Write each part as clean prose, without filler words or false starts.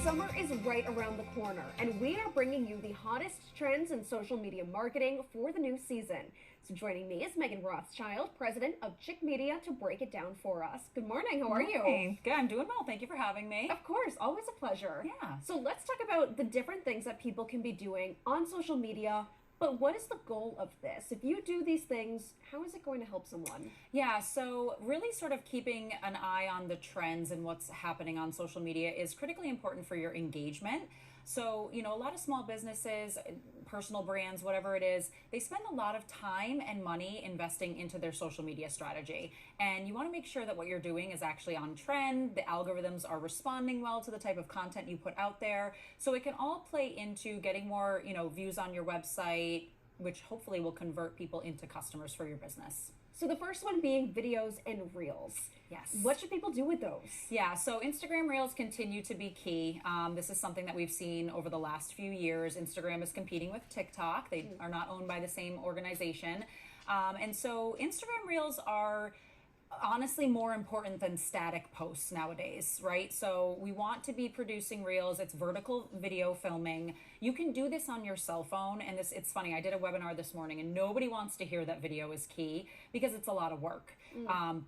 Summer is right around the corner, and we are bringing you the hottest trends in social media marketing for the new season. So joining me is Meghan Rothschild, president of Chick Media, to break it down for us. Good morning. How are you? Good. I'm doing well. Thank you for having me. Of course, always a pleasure. Yeah. So let's talk about the different things that people can be doing on social media. But what is the goal of this? If you do these things, how is it going to help someone? Yeah, so really sort of keeping an eye on the trends and what's happening on social media is critically important for your engagement. So, a lot of small businesses, personal brands, whatever it is, they spend a lot of time and money investing into their social media strategy. And you want to make sure that what you're doing is actually on trend, the algorithms are responding well to the type of content you put out there. So it can all play into getting more, views on your website, which hopefully will convert people into customers for your business. So the first one being videos and reels. Yes. What should people do with those? Yeah, so Instagram Reels continue to be key. This is something that we've seen over the last few years. Instagram is competing with TikTok. They are not owned by the same organization. And so Instagram Reels are honestly more important than static posts nowadays, right? So we want to be producing reels. It's vertical video filming. You can do this on your cell phone. And it's funny, I did a webinar this morning and nobody wants to hear that video is key because it's a lot of work.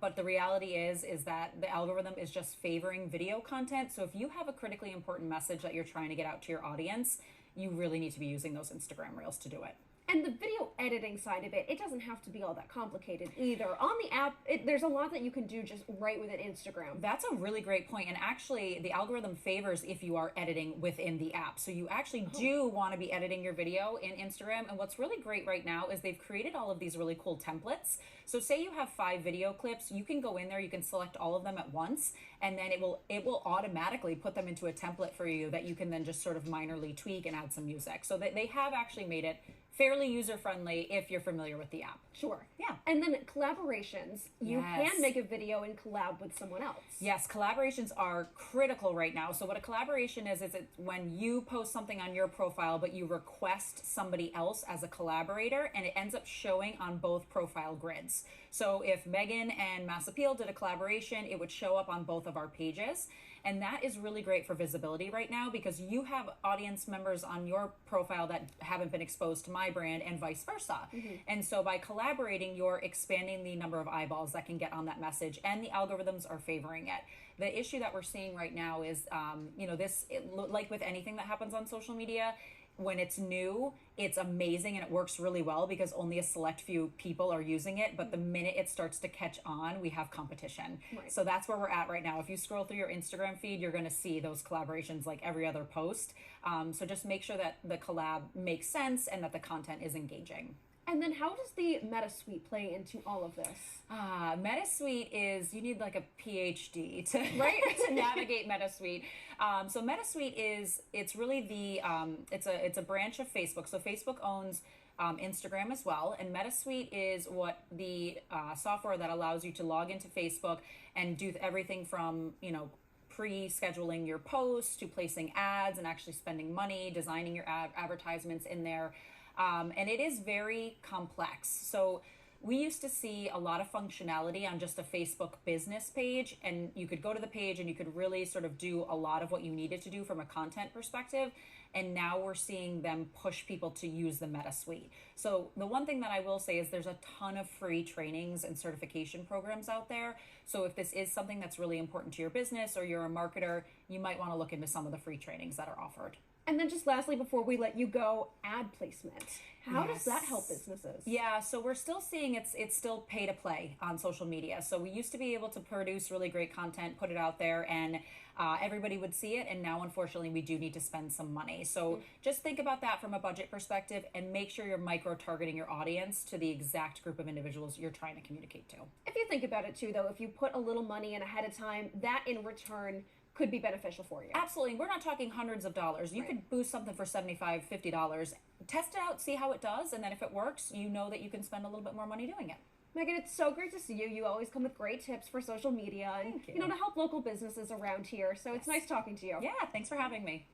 But the reality is that the algorithm is just favoring video content. So if you have a critically important message that you're trying to get out to your audience, you really need to be using those Instagram Reels to do it. And the video editing side of it doesn't have to be all that complicated either. On the app, there's a lot that you can do just right within Instagram. That's a really great point. And actually, the algorithm favors if you are editing within the app. So you actually do want to be editing your video in Instagram. And what's really great right now is they've created all of these really cool templates. So say you have 5 video clips, you can go in there, you can select all of them at once, and then it will automatically put them into a template for you that you can then just sort of minorly tweak and add some music. So they have actually made it fairly user-friendly if you're familiar with the app. Sure. Yeah. And then collaborations. You can make a video and collab with someone else. Yes, collaborations are critical right now. So what a collaboration is it's when you post something on your profile, but you request somebody else as a collaborator, and it ends up showing on both profile grids. So if Meghan and Mass Appeal did a collaboration, it would show up on both of our pages. And that is really great for visibility right now because you have audience members on your profile that haven't been exposed to my brand and vice versa. And so by collaborating, you're expanding the number of eyeballs that can get on that message, and the algorithms are favoring it. The issue that we're seeing right now is, like with anything that happens on social media, when it's new, it's amazing and it works really well because only a select few people are using it. But the minute it starts to catch on, we have competition. Right. So that's where we're at right now. If you scroll through your Instagram feed, you're going to see those collaborations like every other post. So just make sure that the collab makes sense and that the content is engaging. And then how does the Meta Suite play into all of this? Meta Suite is, you need like a PhD to navigate Meta Suite. So Meta Suite it's really it's a branch of Facebook. So Facebook owns Instagram as well. And Meta Suite is what the software that allows you to log into Facebook and do everything from, pre-scheduling your posts to placing ads and actually spending money, designing your advertisements in there. And it is very complex. So we used to see a lot of functionality on just a Facebook business page, and you could go to the page and you could really sort of do a lot of what you needed to do from a content perspective. And now we're seeing them push people to use the Meta Suite. So the one thing that I will say is there's a ton of free trainings and certification programs out there. So if this is something that's really important to your business or you're a marketer, you might want to look into some of the free trainings that are offered. And then just lastly, before we let you go, ad placement. How does that help businesses? Yeah, so we're still seeing it's still pay to play on social media. So we used to be able to produce really great content, put it out there, and everybody would see it. And now, unfortunately, we do need to spend some money. So just think about that from a budget perspective and make sure you're micro-targeting your audience to the exact group of individuals you're trying to communicate to. If you think about it too, though, if you put a little money in ahead of time, that in return could be beneficial for you. Absolutely. We're not talking hundreds of dollars. You could boost something for $75, $50. Test it out, see how it does, and then if it works, you know that you can spend a little bit more money doing it. Meghan, it's so great to see you. You always come with great tips for social media and Thank you. to help local businesses around here. So it's nice talking to you. Yeah, thanks for having me.